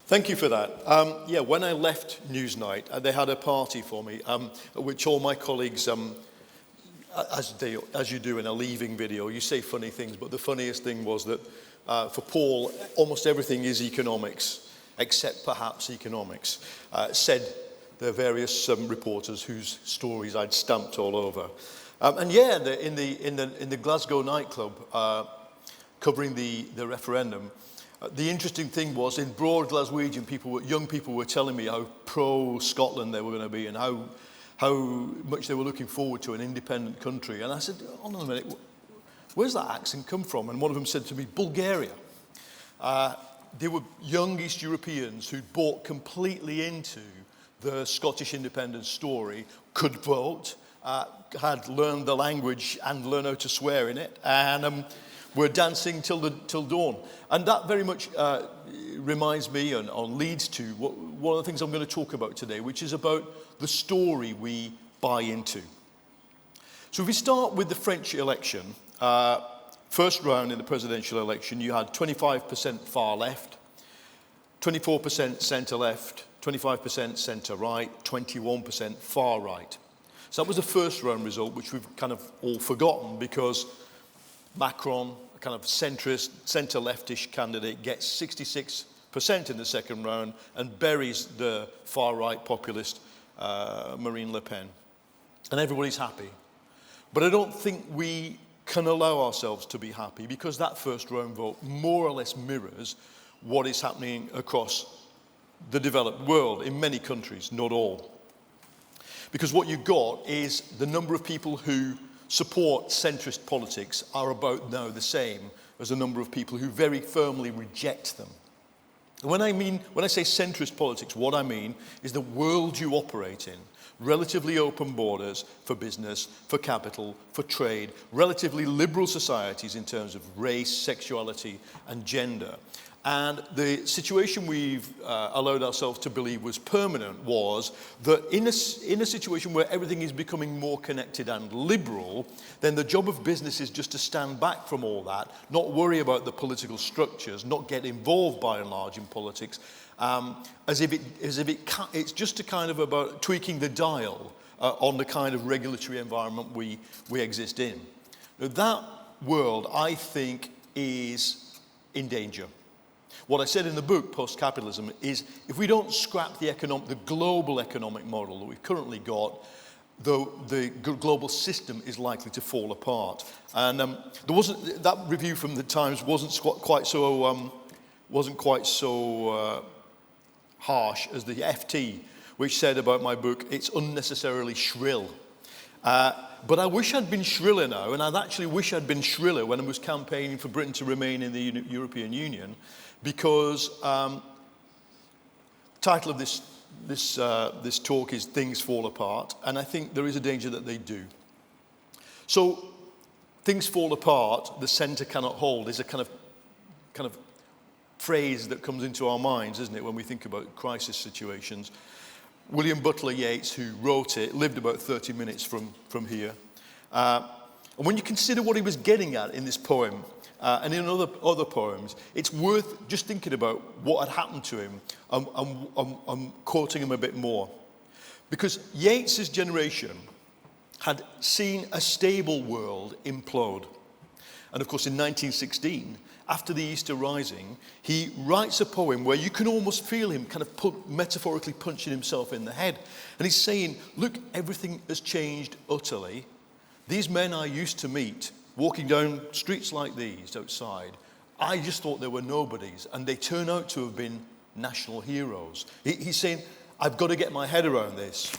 Thank you for that. When I left Newsnight, they had a party for me, at which all my colleagues, as you do in a leaving video, you say funny things, but the funniest thing was that for Paul, almost everything is economics, except perhaps economics, said the various reporters whose stories I'd stamped all over. In the Glasgow nightclub, covering the referendum, the interesting thing was, in broad Glaswegian, young people were telling me how pro-Scotland they were going to be and how much they were looking forward to an independent country. And I said, hold on a minute, where's that accent come from? And one of them said to me, Bulgaria. They were young East Europeans who'd bought completely into the Scottish independence story, could vote, had learned the language and learned how to swear in it, and were dancing till dawn. And that very much reminds me or leads to one of the things I'm going to talk about today, which is about the story we buy into. So if we start with the French election, first round in the presidential election, you had 25% far left, 24% centre left, 25% centre right, 21% far right. So that was the first round result, which we've kind of all forgotten because Macron, a kind of centrist, centre-leftish candidate, gets 66% in the second round and buries the far-right populist Marine Le Pen. And everybody's happy. But I don't think we can allow ourselves to be happy because that first round vote more or less mirrors what is happening across the developed world in many countries, not all. Because what you've got is the number of people who support centrist politics are about now the same as the number of people who very firmly reject them. And when I say centrist politics, what I mean is the world you operate in. Relatively open borders for business, for capital, for trade, relatively liberal societies in terms of race, sexuality, and gender. And the situation we've allowed ourselves to believe was permanent was that in a situation where everything is becoming more connected and liberal, then the job of business is just to stand back from all that, not worry about the political structures, not get involved by and large in politics, as if it's just a kind of about tweaking the dial on the kind of regulatory environment we exist in. Now, that world, I think, is in danger. What I said in the book, Post-Capitalism, is if we don't scrap the global economic model that we've currently got, the global system is likely to fall apart. And that review from the Times wasn't quite so harsh as the FT, which said about my book, it's unnecessarily shrill. But I wish I'd been shriller now, and I'd actually wish I'd been shriller when I was campaigning for Britain to remain in the European Union, because the title of this talk is Things Fall Apart, and I think there is a danger that they do. So, things fall apart, the centre cannot hold, is a kind of phrase that comes into our minds, isn't it, when we think about crisis situations. William Butler Yeats, who wrote it, lived about 30 minutes from here. And when you consider what he was getting at in this poem, and in other poems, it's worth just thinking about what had happened to him. I'm quoting him a bit more. Because Yeats's generation had seen a stable world implode. And of course, in 1916, after the Easter Rising, he writes a poem where you can almost feel him kind of metaphorically punching himself in the head. And he's saying, look, everything has changed utterly. These men I used to meet, walking down streets like these outside, I just thought they were nobodies, and they turn out to have been national heroes. He's saying, I've got to get my head around this.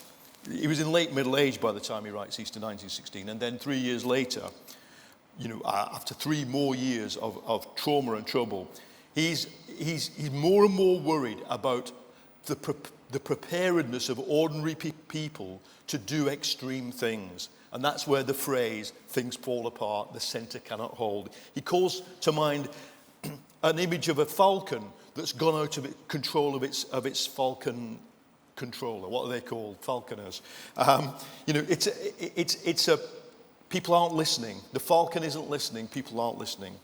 He was in late middle age by the time he writes Easter 1916, and then 3 years later, after 3 more years of trauma and trouble, he's more and more worried about the preparedness of ordinary people to do extreme things. And that's where the phrase, things fall apart, the centre cannot hold. He calls to mind an image of a falcon that's gone out of control of its falcon controller. What are they called? Falconers. It's a people aren't listening. The falcon isn't listening. People aren't listening.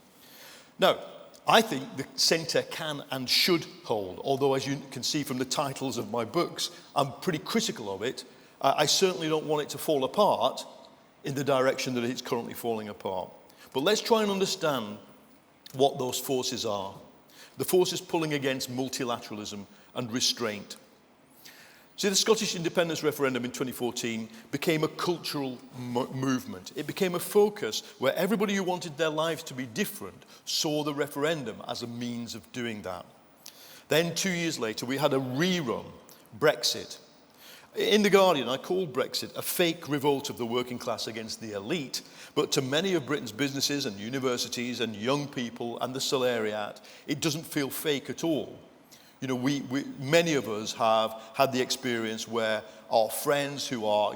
Now, I think the centre can and should hold, although as you can see from the titles of my books, I'm pretty critical of it. I certainly don't want it to fall apart in the direction that it's currently falling apart. But let's try and understand what those forces are. The forces pulling against multilateralism and restraint. See, the Scottish independence referendum in 2014 became a cultural movement. It became a focus where everybody who wanted their lives to be different saw the referendum as a means of doing that. Then 2 years later, we had a rerun, Brexit. In The Guardian, I called Brexit a fake revolt of the working class against the elite, but to many of Britain's businesses and universities and young people and the salariat, it doesn't feel fake at all. You know, many of us have had the experience where our friends who are,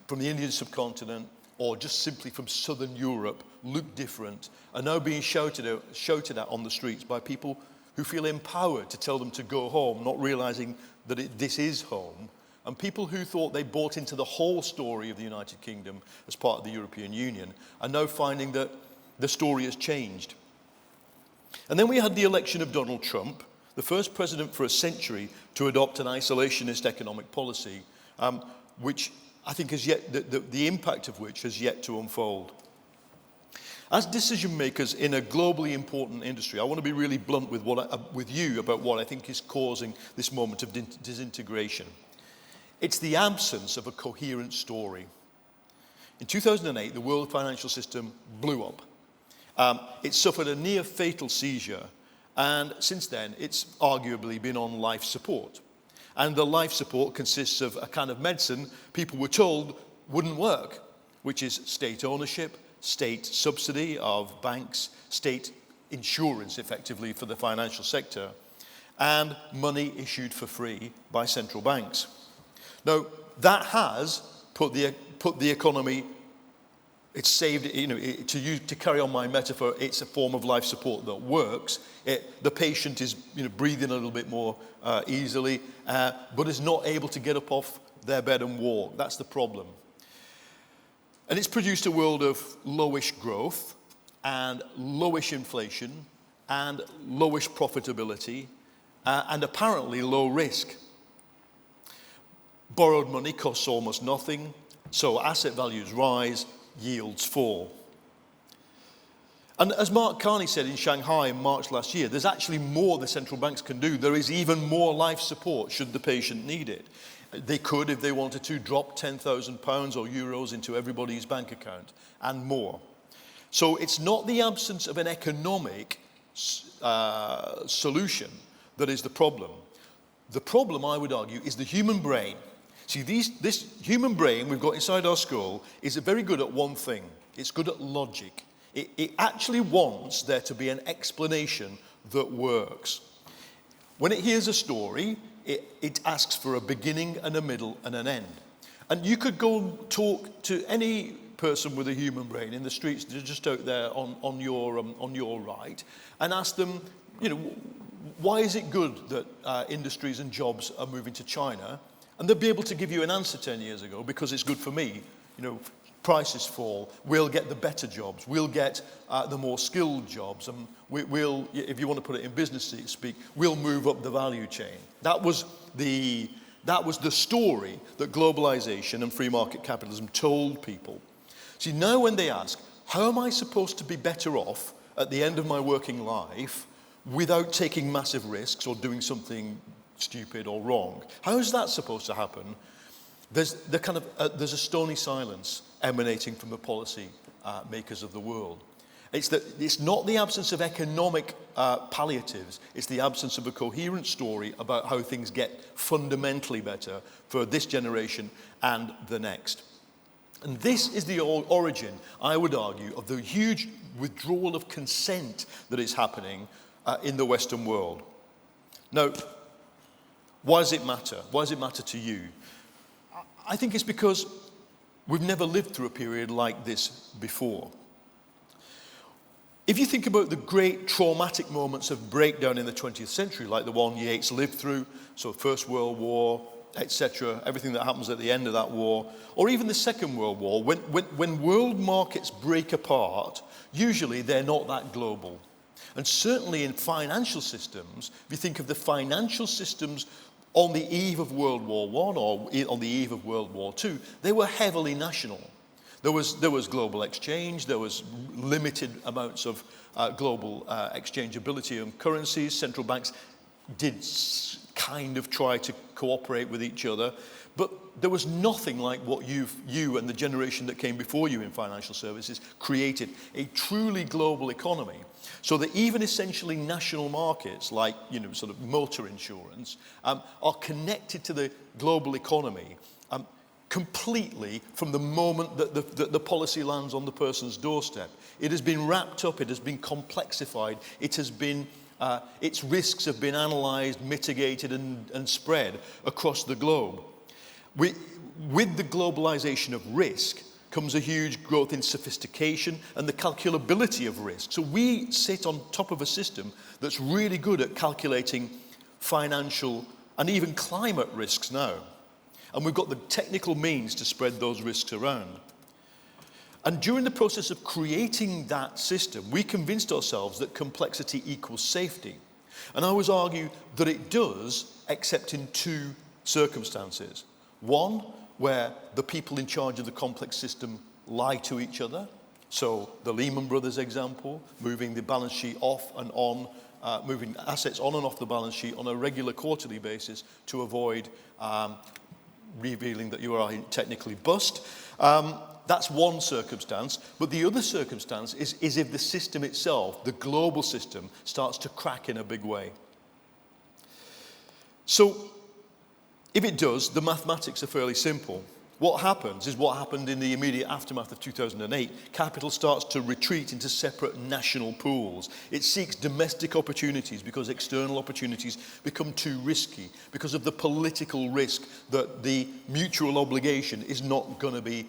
from the Indian subcontinent or just simply from southern Europe look different are now being shouted at on the streets by people who feel empowered to tell them to go home, not realizing that this is home. And people who thought they bought into the whole story of the United Kingdom as part of the European Union are now finding that the story has changed. And then we had the election of Donald Trump, the first president for a century to adopt an isolationist economic policy, which I think has yet, the impact of which has yet to unfold. As decision makers in a globally important industry, I want to be really blunt with you about what I think is causing this moment of disintegration. It's the absence of a coherent story. In 2008, the world financial system blew up. It suffered a near-fatal seizure, and since then, it's arguably been on life support. And the life support consists of a kind of medicine people were told wouldn't work, which is state ownership, state subsidy of banks, state insurance, effectively, for the financial sector, and money issued for free by central banks. Now, that has put the economy. It's saved, to carry on my metaphor, it's a form of life support that works. The patient is, breathing a little bit more easily, but is not able to get up off their bed and walk. That's the problem. And it's produced a world of lowish growth and lowish inflation and lowish profitability and apparently low risk. Borrowed money costs almost nothing, so asset values rise, yields fall. And as Mark Carney said in Shanghai in March last year, there's actually more the central banks can do. There is even more life support should the patient need it. They could, if they wanted to, drop £10,000 or euros into everybody's bank account and more. So it's not the absence of an economic solution that is the problem. The problem, I would argue, is the human brain. See, this human brain we've got inside our skull is very good at one thing. It's good at logic. It actually wants there to be an explanation that works. When it hears a story, it asks for a beginning and a middle and an end. And you could go and talk to any person with a human brain in the streets just out there on your right and ask them, why is it good that industries and jobs are moving to China? And they'll be able to give you an answer 10 years ago because it's good for me. Prices fall, we'll get the better jobs, we'll get the more skilled jobs, and we'll, if you want to put it in business speak, we'll move up the value chain. That was the story that globalization and free market capitalism told people. See, now when they ask, how am I supposed to be better off at the end of my working life without taking massive risks or doing something stupid or wrong? How is that supposed to happen? There's a stony silence emanating from the policy makers of the world. It's not the absence of economic palliatives, it's the absence of a coherent story about how things get fundamentally better for this generation and the next. And this is the origin, I would argue, of the huge withdrawal of consent that is happening in the Western world. Now, why does it matter? Why does it matter to you? I think it's because we've never lived through a period like this before. If you think about the great traumatic moments of breakdown in the 20th century, like the one Yeats lived through, so First World War, etc., everything that happens at the end of that war, or even the Second World War, when world markets break apart, usually they're not that global. And certainly in financial systems, if you think of the financial systems on the eve of World War I or on the eve of World War II, they were heavily national. There was global exchange, there was limited amounts of global exchangeability of currencies. Central banks did kind of try to cooperate with each other, but there was nothing like what you and the generation that came before you in financial services created, a truly global economy. So that even essentially national markets, like sort of motor insurance, are connected to the global economy completely from the moment that the policy lands on the person's doorstep. It has been wrapped up, it has been complexified, it has been, its risks have been analysed, mitigated and spread across the globe. With the globalisation of risk comes a huge growth in sophistication and the calculability of risk. So we sit on top of a system that's really good at calculating financial and even climate risks now. And we've got the technical means to spread those risks around. And during the process of creating that system, we convinced ourselves that complexity equals safety. And I always argue that it does, except in two circumstances. One, where the people in charge of the complex system lie to each other. So the Lehman Brothers example, moving the balance sheet off and on, moving assets on and off the balance sheet on a regular quarterly basis to avoid revealing that you are technically bust. That's one circumstance. But the other circumstance is if the system itself, the global system, starts to crack in a big way. So if it does, the mathematics are fairly simple. What happens is what happened in the immediate aftermath of 2008. Capital starts to retreat into separate national pools. It seeks domestic opportunities because external opportunities become too risky, because of the political risk that the mutual obligation is not going to be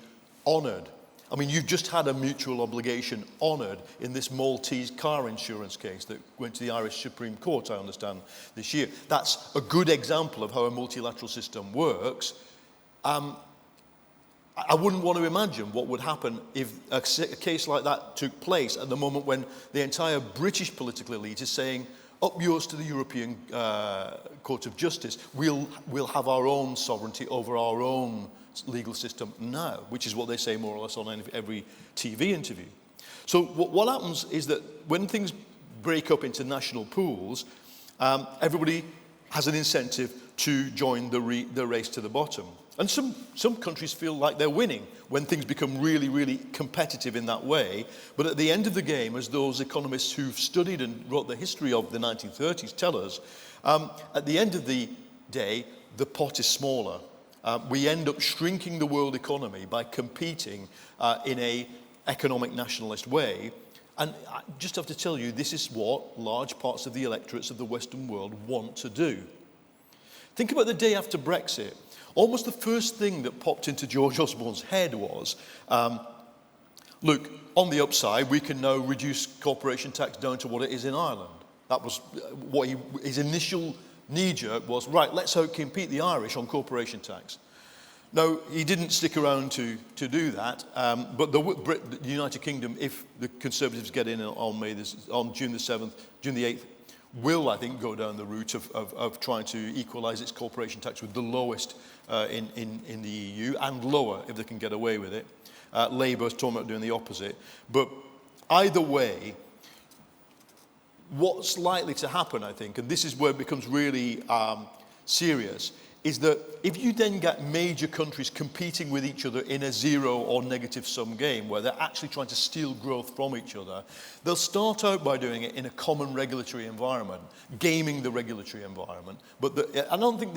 honoured. I mean, you've just had a mutual obligation honoured in this Maltese car insurance case that went to the Irish Supreme Court, I understand, this year. That's a good example of how a multilateral system works. I wouldn't want to imagine what would happen if a case like that took place at the moment when the entire British political elite is saying, up yours to the European Court of Justice, we'll have our own sovereignty over our own legal system now, which is what they say more or less on every TV interview. So what happens is that when things break up into national pools, everybody has an incentive to join the race to the bottom. And some countries feel like they're winning when things become really, really competitive in that way. But at the end of the game, as those economists who've studied and wrote the history of the 1930s tell us, at the end of the day, the pot is smaller. We end up shrinking the world economy by competing in an economic nationalist way. And I just have to tell you, this is what large parts of the electorates of the Western world want to do. Think about the day after Brexit. Almost the first thing that popped into George Osborne's head was, look, on the upside, we can now reduce corporation tax down to what it is in Ireland. That was what his initial knee-jerk was, right, let's outcompete the Irish on corporation tax. Now, he didn't stick around to do that, but the United Kingdom, if the Conservatives get in on June the 7th, June the 8th, will, I think, go down the route of trying to equalise its corporation tax with the lowest in the EU, and lower if they can get away with it. Labour's talking about doing the opposite. But either way, what's likely to happen, I think, and this is where it becomes really serious, is that if you then get major countries competing with each other in a zero or negative sum game where they're actually trying to steal growth from each other, they'll start out by doing it in a common regulatory environment, gaming the regulatory environment. But I don't think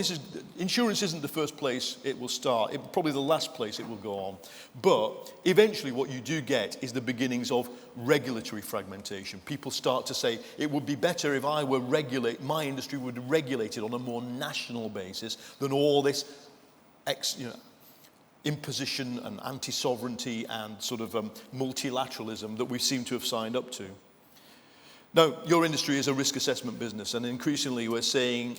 insurance isn't the first place it will start, probably the last place it will go on. But eventually what you do get is the beginnings of regulatory fragmentation. People start to say, it would be better if my industry would regulate it on a more national basis than all this imposition and anti-sovereignty and sort of multilateralism that we seem to have signed up to. Now, your industry is a risk assessment business, and increasingly we're seeing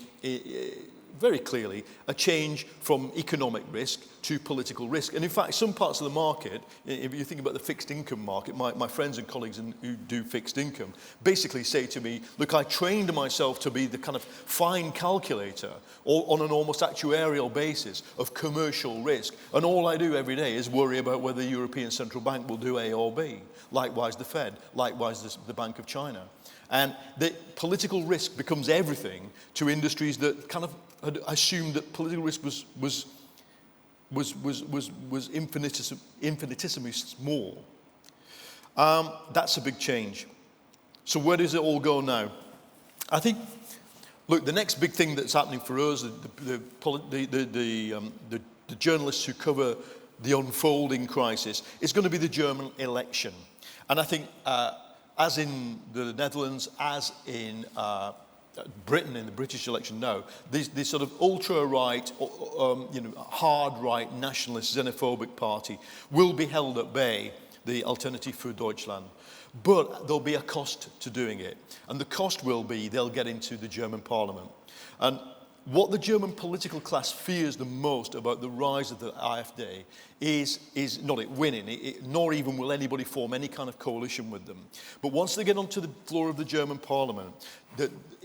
very clearly a change from economic risk to political risk. And in fact, some parts of the market, if you think about the fixed income market, my friends and colleagues who do fixed income basically say to me, look, I trained myself to be the kind of fine calculator or on an almost actuarial basis of commercial risk. And all I do every day is worry about whether the European Central Bank will do A or B. Likewise, the Fed. Likewise, the Bank of China. And the political risk becomes everything to industries that kind of had assumed that political risk was infinitesimally small. That's a big change. So where does it all go now? I think, look, the next big thing that's happening for us, the journalists who cover the unfolding crisis, is going to be the German election. And I think, as in the Netherlands, as in Britain in the British election now, this sort of ultra-right, hard-right, nationalist, xenophobic party will be held at bay, the Alternative für Deutschland. But there'll be a cost to doing it. And the cost will be they'll get into the German parliament. And what the German political class fears the most about the rise of the AfD is not it winning, nor even will anybody form any kind of coalition with them. But once they get onto the floor of the German parliament,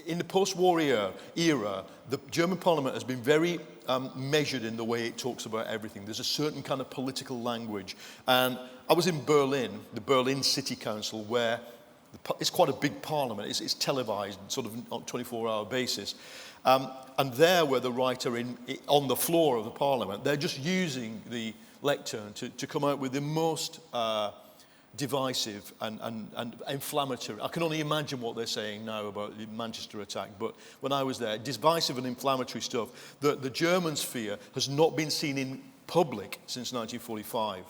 in the post-war era, the German parliament has been very measured in the way it talks about everything. There's a certain kind of political language. And I was in Berlin, the Berlin City Council, where it's quite a big parliament. It's televised sort of on a 24-hour basis. And there where the right are on the floor of the parliament, they're just using the lectern to come out with the most divisive and inflammatory. I can only imagine what they're saying now about the Manchester attack, but when I was there, divisive and inflammatory stuff that the Germans fear has not been seen in public since 1945.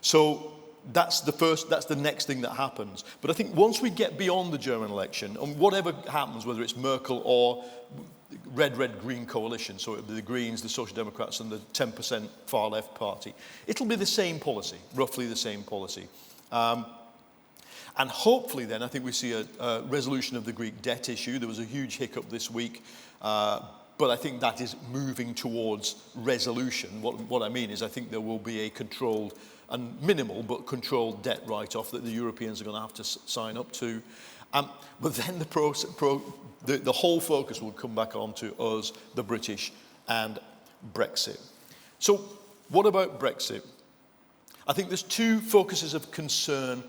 So that's the next thing that happens. But I think once we get beyond the German election, and whatever happens, whether it's Merkel or red-green coalition, so it'll be the Greens, the Social Democrats, and the 10% far-left party, it'll be the same policy, roughly the same policy. And hopefully then, I think we see a resolution of the Greek debt issue. There was a huge hiccup this week, but I think that is moving towards resolution. What I mean is I think there will be a controlled and minimal but controlled debt write-off that the Europeans are going to have to sign up to. But then the whole focus will come back on to us, the British, and Brexit. So what about Brexit? I think there's two focuses of concern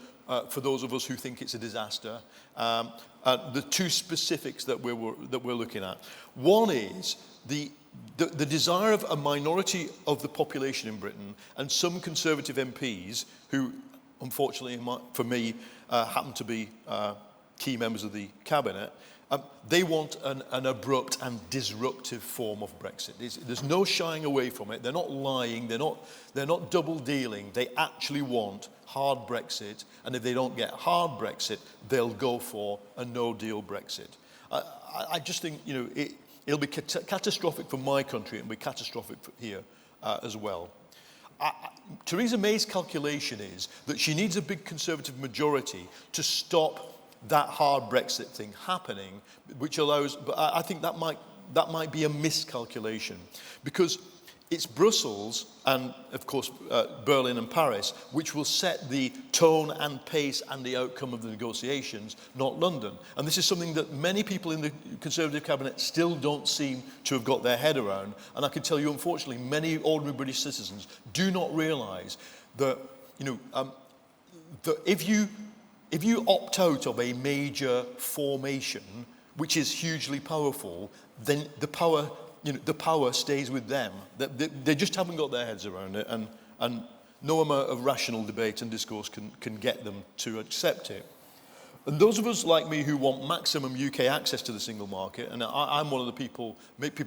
for those of us who think it's a disaster. The two specifics that we're looking at. One is the desire of a minority of the population in Britain and some Conservative MPs who, unfortunately for me, happen to be key members of the cabinet. They want an abrupt and disruptive form of Brexit. There's no shying away from it. They're not lying. They're not double dealing. They actually want hard Brexit. And if they don't get hard Brexit, they'll go for a no-deal Brexit. I just think it'll be catastrophic for my country. It'll be catastrophic here as well. Theresa May's calculation is that she needs a big Conservative majority to stop that hard Brexit thing happening, which allows, but I think that might be a miscalculation, because it's Brussels and, of course, Berlin and Paris, which will set the tone and pace and the outcome of the negotiations, not London. And this is something that many people in the Conservative cabinet still don't seem to have got their head around. And I can tell you, unfortunately, many ordinary British citizens do not realise that, that if you opt out of a major formation, which is hugely powerful, then the power stays with them. They just haven't got their heads around it, and no amount of rational debate and discourse can get them to accept it. And those of us like me who want maximum UK access to the single market, and I'm one of the people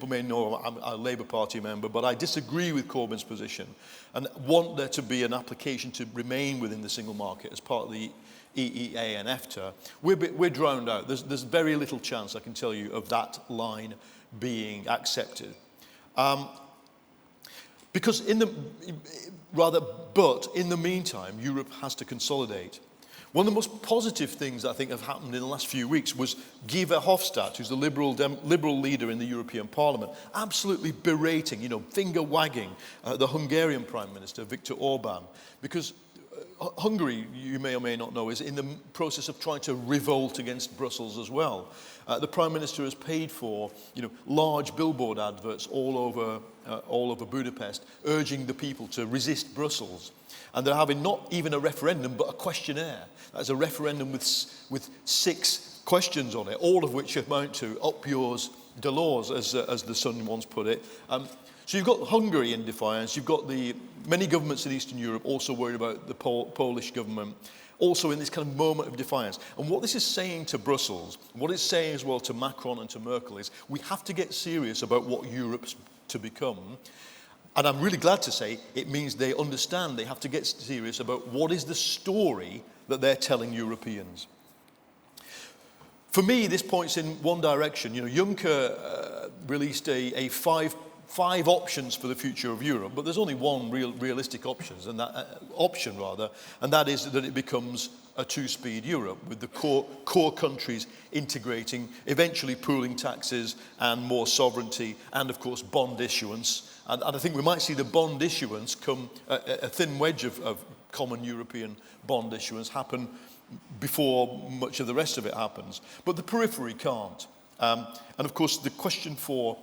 may know I'm a Labour Party member, but I disagree with Corbyn's position and want there to be an application to remain within the single market as part of the EEA and EFTA, we're drowned out. There's very little chance, I can tell you, of that line being accepted. But in the meantime, Europe has to consolidate. One of the most positive things I think have happened in the last few weeks was Guy Verhofstadt, who's the liberal leader in the European Parliament, absolutely berating, finger-wagging the Hungarian Prime Minister, Viktor Orban, because Hungary, you may or may not know, is in the process of trying to revolt against Brussels as well. The Prime Minister has paid for, large billboard adverts all over Budapest, urging the people to resist Brussels. And they're having not even a referendum, but a questionnaire. That's a referendum with 6 questions on it, all of which amount to up yours, Delors, as the Sun once put it. So you've got Hungary in defiance. You've got the many governments in Eastern Europe also worried about the Polish government, also in this kind of moment of defiance. And what this is saying to Brussels, what it's saying as well to Macron and to Merkel is we have to get serious about what Europe's to become. And I'm really glad to say it means they understand they have to get serious about what is the story that they're telling Europeans. For me, this points in one direction. Juncker released a five options for the future of Europe, but there's only one realistic option, and that is that it becomes a two-speed Europe with the core countries integrating, eventually pooling taxes and more sovereignty, and of course bond issuance. And I think we might see the bond issuance come, a thin wedge of common European bond issuance happen before much of the rest of it happens. But the periphery can't. And of course the question for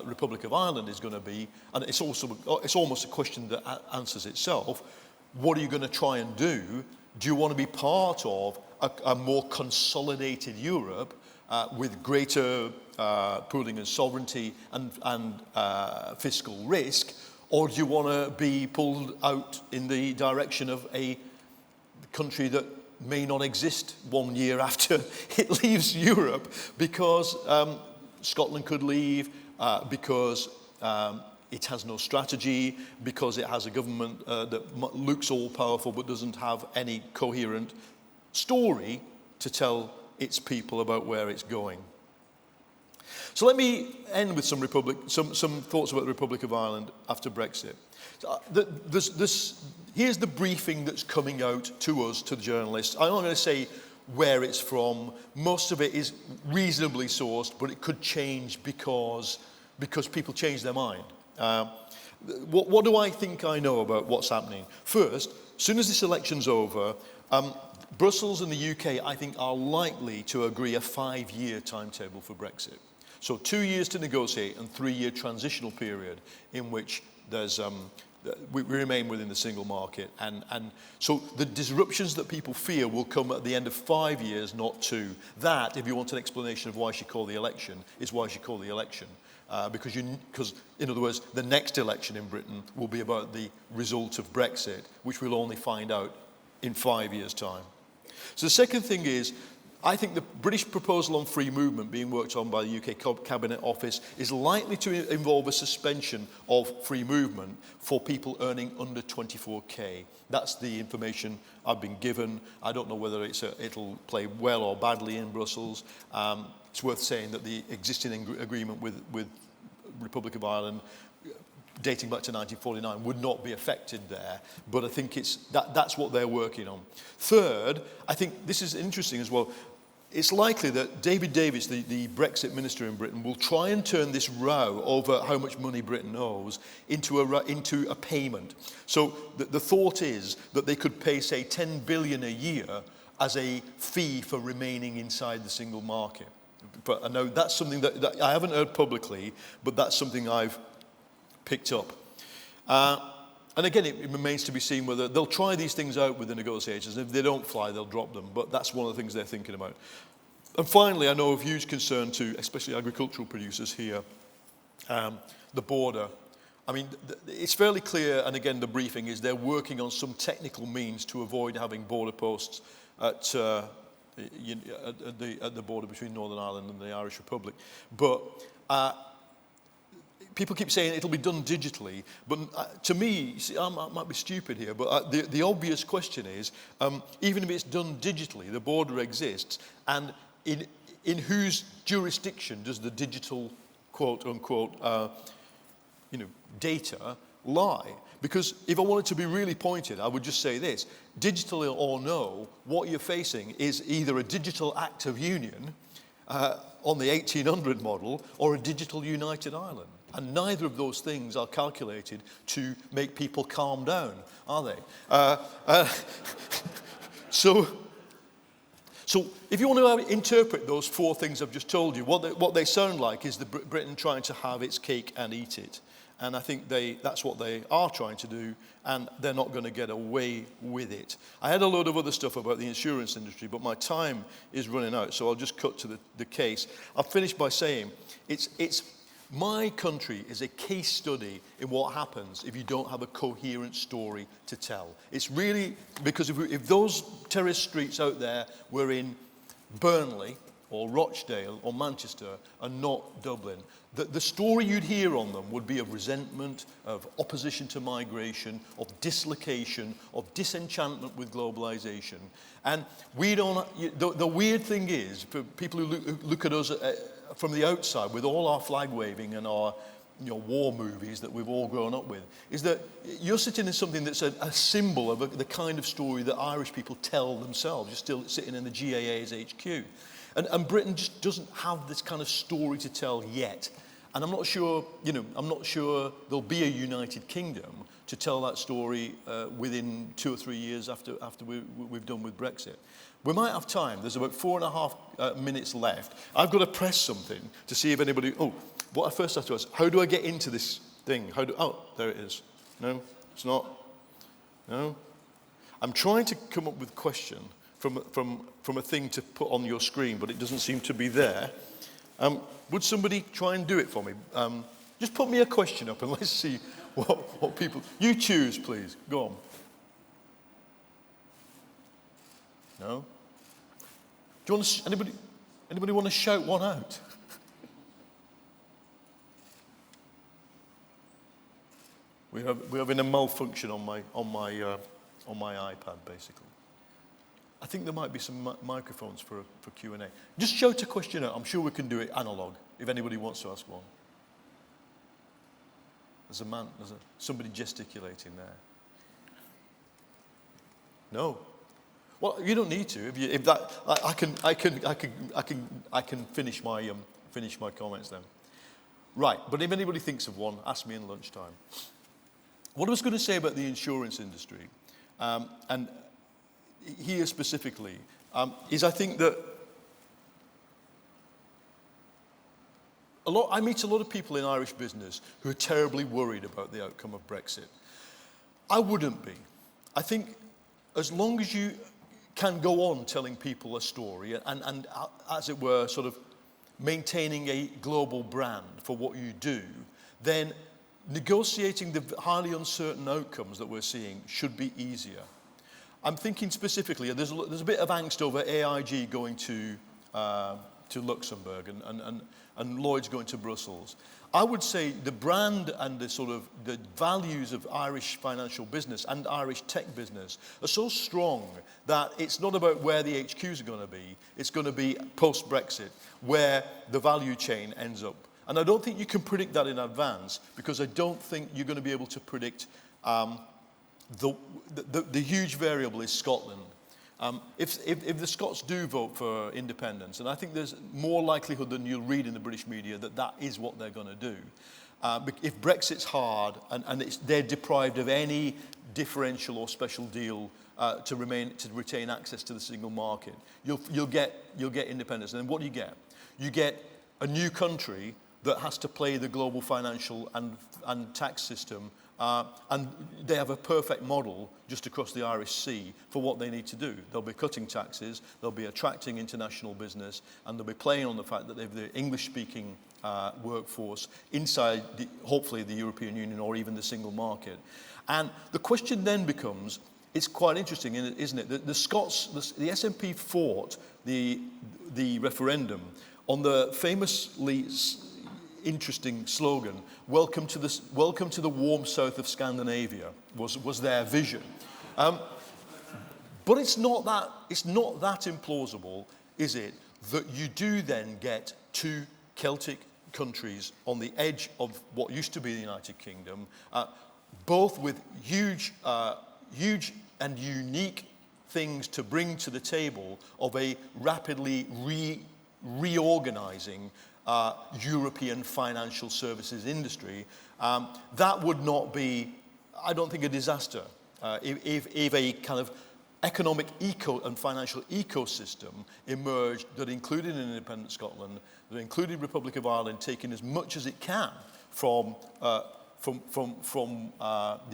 Republic of Ireland is going to be, and it's almost a question that answers itself, what are you going to try and do? Do you want to be part of a more consolidated Europe with greater pooling and sovereignty and fiscal risk, or do you want to be pulled out in the direction of a country that may not exist 1 year after it leaves Europe because Scotland could leave, because it has no strategy, because it has a government that looks all-powerful but doesn't have any coherent story to tell its people about where it's going. So let me end with some thoughts about the Republic of Ireland after Brexit. Here's the briefing that's coming out to us, to the journalists. I'm not going to say where it's from. Most of it is reasonably sourced, but it could change because people change their mind. What do I think I know about what's happening? First, as soon as this election's over, Brussels and the UK, I think, are likely to agree a 5-year timetable for Brexit. So 2 years to negotiate and 3-year transitional period in which we remain within the single market. And so the disruptions that people fear will come at the end of 5 years, not 2. That, if you want an explanation of why she called the election, is why she called the election. Because, in other words, the next election in Britain will be about the result of Brexit, which we'll only find out in 5 years' time. So the second thing is, I think the British proposal on free movement being worked on by the UK Cabinet Office is likely to involve a suspension of free movement for people earning under 24k. That's the information I've been given. I don't know whether it'll play well or badly in Brussels. It's worth saying that the existing agreement with Republic of Ireland dating back to 1949 would not be affected there, but I think that's what they're working on. Third, I think this is interesting as well. It's likely that David Davis, the Brexit minister in Britain, will try and turn this row over how much money Britain owes into a payment. So the thought is that they could pay, say, 10 billion a year as a fee for remaining inside the single market. But I know that's something that I haven't heard publicly, but that's something I've picked up. And again, it remains to be seen whether they'll try these things out with the negotiators. If they don't fly, they'll drop them. But that's one of the things they're thinking about. And finally, I know of huge concern to, especially agricultural producers here, the border. I mean, it's fairly clear, and again, the briefing is they're working on some technical means to avoid having border posts at the border between Northern Ireland and the Irish Republic. But people keep saying it'll be done digitally, but to me, see, I might be stupid here, but the obvious question is, even if it's done digitally, the border exists, and in whose jurisdiction does the digital, quote unquote, data lie. Because if I wanted to be really pointed, I would just say this: digital or no, what you're facing is either a digital act of union on the 1800 model or a digital United Ireland. And neither of those things are calculated to make people calm down, are they? So if you want to interpret those four things I've just told you, what they sound like is Britain trying to have its cake and eat it. And I think that's what they are trying to do, and they're not going to get away with it. I had a load of other stuff about the insurance industry, but my time is running out, so I'll just cut to the case. I'll finish by saying my country is a case study in what happens if you don't have a coherent story to tell. It's really, because if those terrace streets out there were in Burnley or Rochdale or Manchester and not Dublin, the story you'd hear on them would be of resentment, of opposition to migration, of dislocation, of disenchantment with globalization. And we don't. The weird thing is, for people who look at us from the outside with all our flag waving and our war movies that we've all grown up with, is that you're sitting in something that's a symbol of the kind of story that Irish people tell themselves. You're still sitting in the GAA's HQ. And Britain just doesn't have this kind of story to tell yet. And I'm not sure there'll be a United Kingdom to tell that story within 2 or 3 years after we've done with Brexit. We might have time. There's about 4.5 minutes left. I've got to press something to see if anybody... what I first have to ask, how do I get into this thing? There it is. No, it's not. No. I'm trying to come up with a question from a thing to put on your screen, but it doesn't seem to be there. Would somebody try and do it for me? Just put me a question up and let's see what people... You choose, please. Go on. No? Do you want to... Anybody want to shout one out? We're having a malfunction on my iPad, basically. I think there might be some microphones for Q&A. Just shout a question out. I'm sure we can do it analog, if anybody wants to ask one. There's somebody gesticulating there. No. Well, you don't need to. If that, I can finish my comments then. Right. But if anybody thinks of one, ask me in lunchtime. What I was going to say about the insurance industry, and here specifically, is I think that I meet a lot of people in Irish business who are terribly worried about the outcome of Brexit. I wouldn't be. I think as long as you can go on telling people a story and as it were, sort of maintaining a global brand for what you do, then negotiating the highly uncertain outcomes that we're seeing should be easier. I'm thinking specifically, there's a bit of angst over AIG going to Luxembourg and Lloyd's going to Brussels. I would say the brand and the values of Irish financial business and Irish tech business are so strong that it's not about where the HQs are going to be. It's going to be post-Brexit where the value chain ends up. And I don't think you can predict that in advance, because I don't think you're going to be able to predict the huge variable is Scotland. If the Scots do vote for independence, and I think there's more likelihood than you'll read in the British media that is what they're going to do. If Brexit's hard and they're deprived of any differential or special deal to retain access to the single market, you'll get independence. And then what do you get? You get a new country that has to play the global financial and tax system. And they have a perfect model just across the Irish Sea for what they need to do. They'll be cutting taxes, they'll be attracting international business, and they'll be playing on the fact that they have the English-speaking workforce inside, hopefully, the European Union or even the single market. And the question then becomes, it's quite interesting, isn't it? The Scots, the SNP fought the referendum on the famously interesting slogan, welcome to the warm south of Scandinavia, was their vision. But it's not that implausible, is it, that you do then get two Celtic countries on the edge of what used to be the United Kingdom, both with huge and unique things to bring to the table of a rapidly reorganizing European financial services industry, that would not be, I don't think, a disaster. If a kind of economic and financial ecosystem emerged that included an independent Scotland, that included Republic of Ireland taking as much as it can from the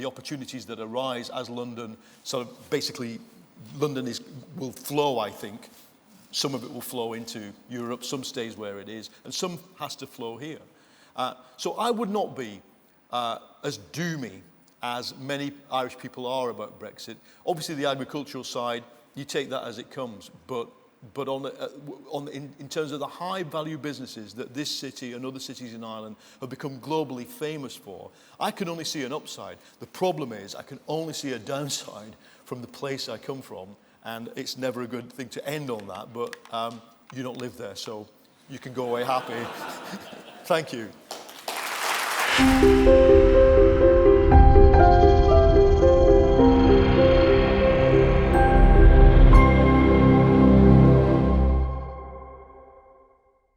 opportunities that arise as London sort of basically, London will flow, I think. Some of it will flow into Europe, some stays where it is, and some has to flow here. So I would not be as doomy as many Irish people are about Brexit. Obviously, the agricultural side, you take that as it comes, but in terms of the high-value businesses that this city and other cities in Ireland have become globally famous for, I can only see an upside. The problem is I can only see a downside from the place I come from, and it's never a good thing to end on that, but you don't live there, so you can go away happy. Thank you.